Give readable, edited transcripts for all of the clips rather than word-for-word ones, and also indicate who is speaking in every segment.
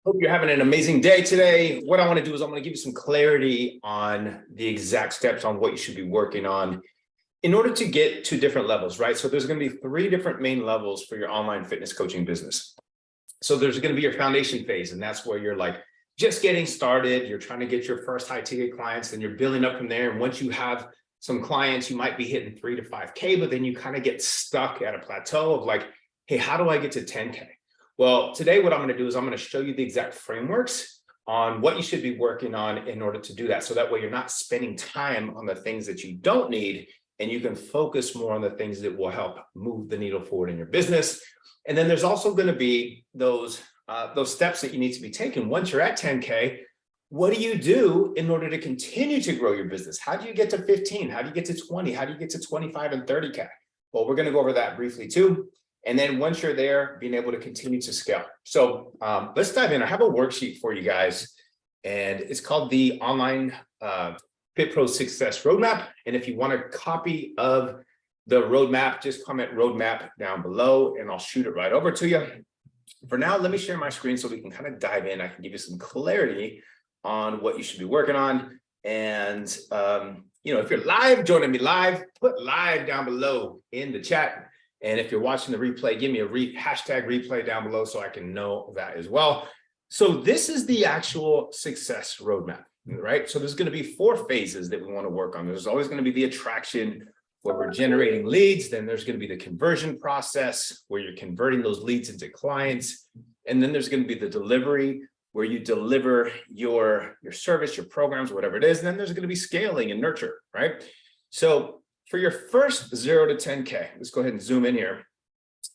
Speaker 1: Hope you're having an amazing day today. What I want to do is I'm going to give you some clarity on the exact steps on what you should be working on in order to get to different levels, right? So there's going to be three different main levels for your online fitness coaching business. So there's going to be your foundation phase, and that's where you're like just getting started. You're trying to get your first high ticket clients, and you're building up from there. And once you have some clients, you might be hitting 3 to 5K, but then you kind of get stuck at a plateau of like, hey, how do I get to 10K? Well, today what I'm going to do is I'm going to show you the exact frameworks on what you should be working on in order to do that. So that way you're not spending time on the things that you don't need, and you can focus more on the things that will help move the needle forward in your business. And then there's also going to be those steps that you need to be taken. Once you're at 10K, what do you do in order to continue to grow your business? How do you get to 15? How do you get to 20? How do you get to 25 and 30K? Well, we're going to go over that briefly too. And then once you're there, being able to continue to scale. So let's dive in. I have a worksheet for you guys, and it's called the Online Fit Pro Success Roadmap. And if you want a copy of the roadmap, just comment roadmap down below and I'll shoot it right over to you. For now, let me share my screen so we can kind of dive in. I can give you some clarity on what you should be working on. And if you're live, joining me live, put live down below in the chat. And if you're watching the replay, give me a hashtag replay down below so I can know that as well. So this is the actual success roadmap, right? So there's going to be 4 phases that we want to work on. There's always going to be the attraction, where we're generating leads. Then there's going to be the conversion process, where you're converting those leads into clients. And then there's going to be the delivery, where you deliver your service, your programs, whatever it is. And then there's going to be scaling and nurture, right? So for your first 0 to 10K, let's go ahead and zoom in here.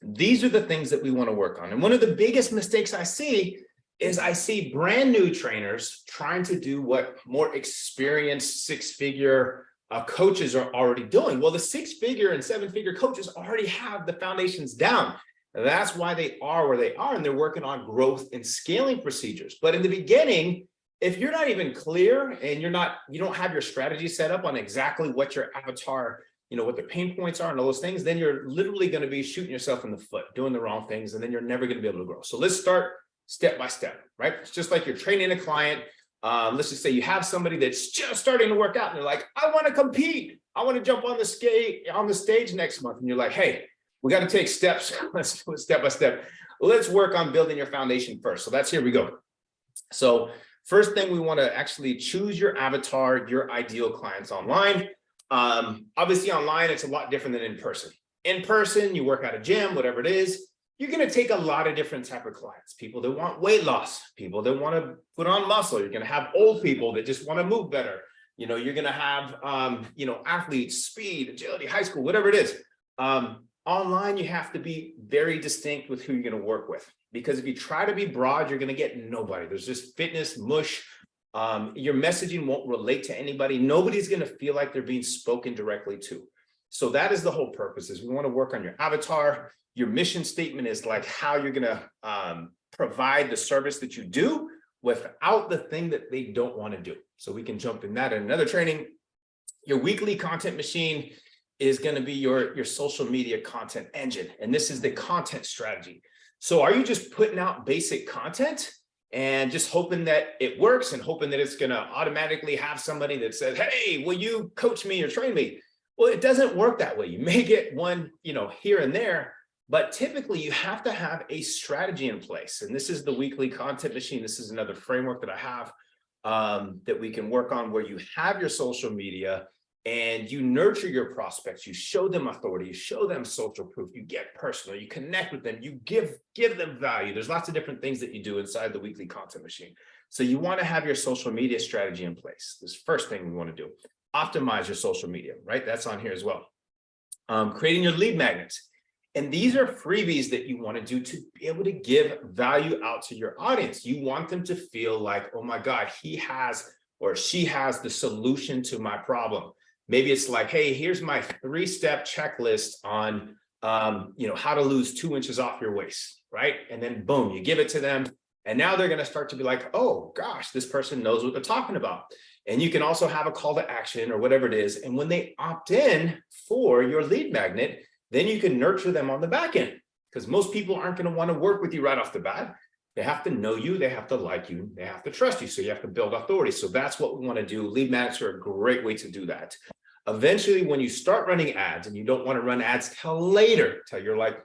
Speaker 1: These are the things that we want to work on. And one of the biggest mistakes I see is I see brand new trainers trying to do what more experienced 6-figure coaches are already doing. Well, the 6-figure and 7-figure coaches already have the foundations down. That's why they are where they are, and they're working on growth and scaling procedures. But in the beginning, if you're not even clear and you don't have your strategy set up on exactly what your avatar, what the pain points are and all those things, then you're literally going to be shooting yourself in the foot, doing the wrong things, and then you're never going to be able to grow. So let's start step by step, right? It's just like you're training a client. Let's just say you have somebody that's just starting to work out and they're like, I want to compete. I want to jump on the stage next month. And you're like, hey, we got to take steps. Let's do it step by step. Let's work on building your foundation first. So here we go. So first thing, we want to actually choose your avatar, your ideal clients online. Obviously online, it's a lot different than in person. In person, you work at a gym, whatever it is, you're going to take a lot of different type of clients. People that want weight loss, people that want to put on muscle. You're going to have old people that just want to move better. You're going to have, athletes, speed, agility, high school, whatever it is. Online, you have to be very distinct with who you're going to work with, because if you try to be broad, you're going to get nobody. There's just fitness mush. Your messaging won't relate to anybody. Nobody's going to feel like they're being spoken directly to. So that is the whole purpose, is we want to work on your avatar. Your mission statement is like how you're going to provide the service that you do without the thing that they don't want to do. So we can jump in that in another training. Your weekly content machine is going to be your social media content engine. And this is the content strategy. So are you just putting out basic content and just hoping that it works and hoping that it's going to automatically have somebody that says, hey, will you coach me or train me? Well, it doesn't work that way. You may get one, here and there, but typically you have to have a strategy in place. And this is the weekly content machine. This is another framework that I have that we can work on, where you have your social media and you nurture your prospects. You show them authority, you show them social proof, you get personal, you connect with them, you give them value. There's lots of different things that you do inside the weekly content machine. So you want to have your social media strategy in place. This is the first thing we want to do. Optimize your social media, right? That's on here as well. Creating your lead magnets. And these are freebies that you want to do to be able to give value out to your audience. You want them to feel like, oh my God, he has or she has the solution to my problem. Maybe it's like, hey, here's my 3-step checklist on, how to lose 2 inches off your waist, right? And then boom, you give it to them. And now they're going to start to be like, oh gosh, this person knows what they're talking about. And you can also have a call to action or whatever it is. And when they opt in for your lead magnet, then you can nurture them on the back end, because most people aren't going to want to work with you right off the bat. They have to know you, they have to like you, they have to trust you. So you have to build authority. So that's what we want to do. Lead magnets are a great way to do that. Eventually, when you start running ads and you don't want to run ads till later, till you're like,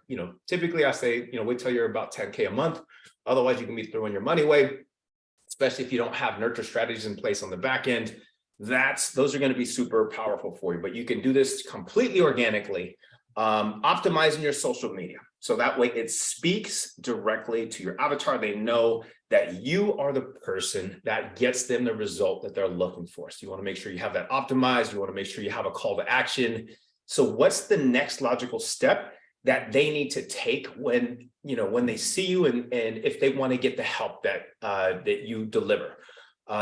Speaker 1: typically I say, wait till you're about 10K a month. Otherwise, you can be throwing your money away, especially if you don't have nurture strategies in place on the back end. Those are going to be super powerful for you, but you can do this completely organically, optimizing your social media. So that way it speaks directly to your avatar. They know that you are the person that gets them the result that they're looking for. So you want to make sure you have that optimized. You want to make sure you have a call to action. So what's the next logical step that they need to take when they see you and if they want to get the help that you deliver?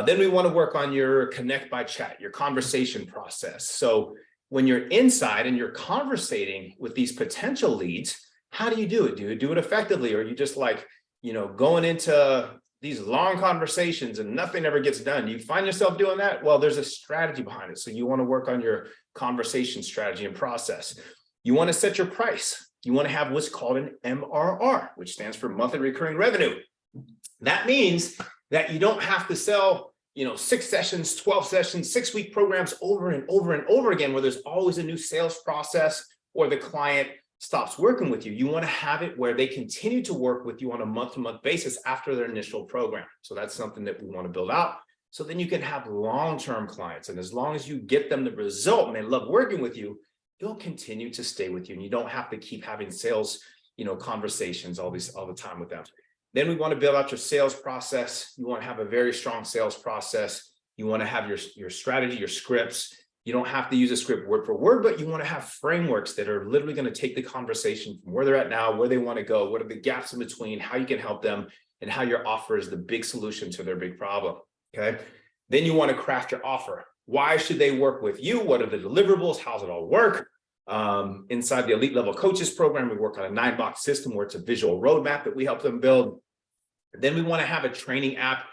Speaker 1: Then we want to work on your connect by chat, your conversation process. So when you're inside and you're conversating with these potential leads, how do you do it? Do you do it effectively? Or are you just like, going into these long conversations and nothing ever gets done? You find yourself doing that? Well, there's a strategy behind it. So you want to work on your conversation strategy and process. You want to set your price. You want to have what's called an MRR, which stands for monthly recurring revenue. That means that you don't have to sell 6 sessions, 12 sessions, 6-week programs over and over and over again, where there's always a new sales process or the client stops working with you. You want to have it where they continue to work with you on a month-to-month basis after their initial program. So that's something that we want to build out. So then you can have long-term clients. And as long as you get them the result and they love working with you, they'll continue to stay with you. And you don't have to keep having sales, conversations all the time with them. Then we want to build out your sales process. You want to have a very strong sales process. You want to have your strategy, your scripts. You don't have to use a script word for word, but you want to have frameworks that are literally going to take the conversation from where they're at now, where they want to go, what are the gaps in between, how you can help them, and how your offer is the big solution to their big problem. Okay. Then you want to craft your offer. Why should they work with you? What are the deliverables? How does it all work? Inside the Elite Level Coaches program, we work on a 9-box system where it's a visual roadmap that we help them build. Then we want to have a training app.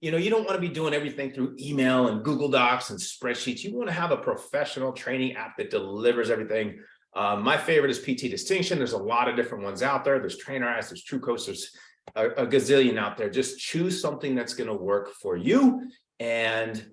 Speaker 1: You don't want to be doing everything through email and Google Docs and spreadsheets. You want to have a professional training app that delivers everything. My favorite is PT Distinction. There's a lot of different ones out there. There's Trainerize, there's TrueCoach, there's a gazillion out there. Just choose something that's going to work for you. And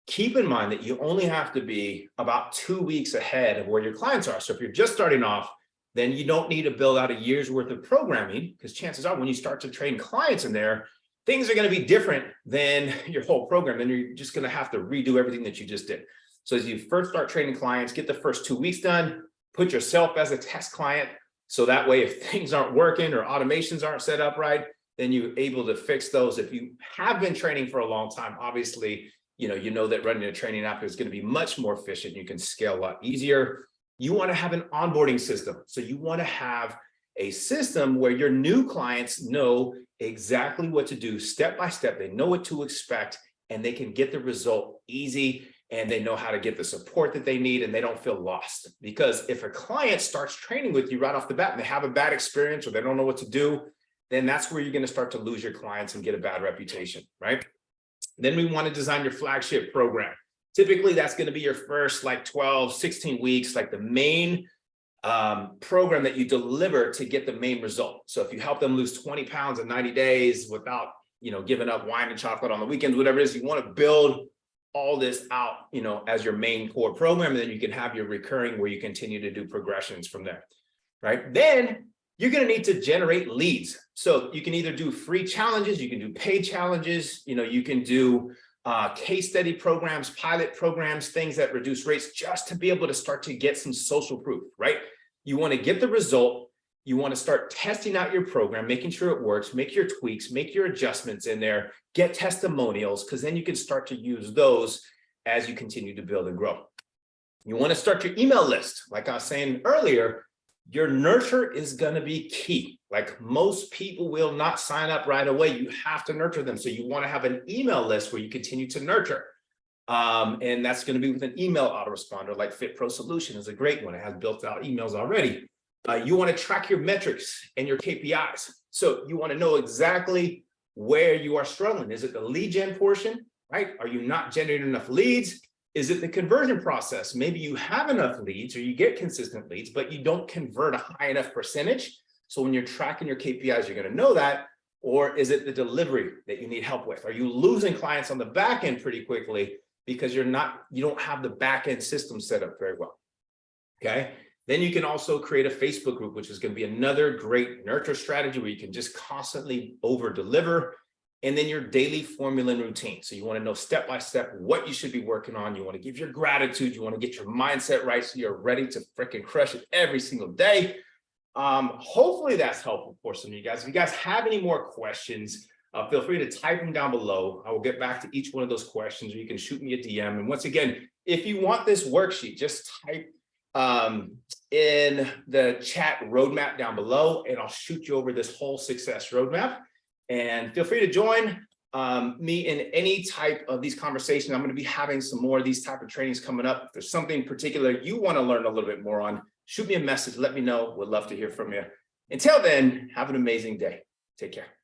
Speaker 1: keep in mind that you only have to be about 2 weeks ahead of where your clients are. So if you're just starting off, then you don't need to build out a year's worth of programming, because chances are when you start to train clients in there, things are going to be different than your whole program. Then you're just going to have to redo everything that you just did. So as you first start training clients, get the first 2 weeks done, put yourself as a test client. So that way, if things aren't working or automations aren't set up right, then you're able to fix those. If you have been training for a long time, obviously, you know that running a training app is going to be much more efficient. You can scale a lot easier. You want to have an onboarding system. So you want to have a system where your new clients know exactly what to do step by step. They know what to expect and they can get the result easy, and they know how to get the support that they need, and they don't feel lost. Because if a client starts training with you right off the bat and they have a bad experience or they don't know what to do, then that's where you're going to start to lose your clients and get a bad reputation, right? Then we want to design your flagship program. Typically, that's going to be your first 12, 16 weeks, like the main program that you deliver to get the main result. So if you help them lose 20 pounds in 90 days without, giving up wine and chocolate on the weekends, whatever it is, you want to build all this out, as your main core program, and then you can have your recurring where you continue to do progressions from there, right? Then you're going to need to generate leads. So you can either do free challenges, you can do paid challenges, you can do case study programs, pilot programs, things that reduce rates, just to be able to start to get some social proof, right? You want to get the result. You want to start testing out your program, making sure it works, make your tweaks, make your adjustments in there, get testimonials, because then you can start to use those as you continue to build and grow. You want to start your email list. Like I was saying earlier, your nurture is going to be key. Like most people will not sign up right away. You have to nurture them. So you want to have an email list where you continue to nurture. And that's going to be with an email autoresponder, like FitPro Solution is a great one. It has built out emails already. You want to track your metrics and your KPIs. So you want to know exactly where you are struggling. Is it the lead gen portion, right? Are you not generating enough leads? Is it the conversion process? Maybe you have enough leads or you get consistent leads, but you don't convert a high enough percentage. So when you're tracking your KPIs, you're going to know that. Or is it the delivery that you need help with? Are you losing clients on the back end pretty quickly because you don't have the back end system set up very well? Okay. Then you can also create a Facebook group, which is going to be another great nurture strategy where you can just constantly over deliver. And then your daily formula and routine. So you want to know step by step what you should be working on. You want to give your gratitude. You want to get your mindset right so you're ready to freaking crush it every single day. Hopefully that's helpful for some of you guys. If you guys have any more questions, feel free to type them down below. I will get back to each one of those questions, or you can shoot me a DM. And once again, if you want this worksheet, just type in the chat roadmap down below, and I'll shoot you over this whole success roadmap. And feel free to join me in any type of these conversations. I'm going to be having some more of these type of trainings coming up. If there's something particular you want to learn a little bit more on, shoot me a message. Let me know. We'd love to hear from you. Until then, have an amazing day. Take care.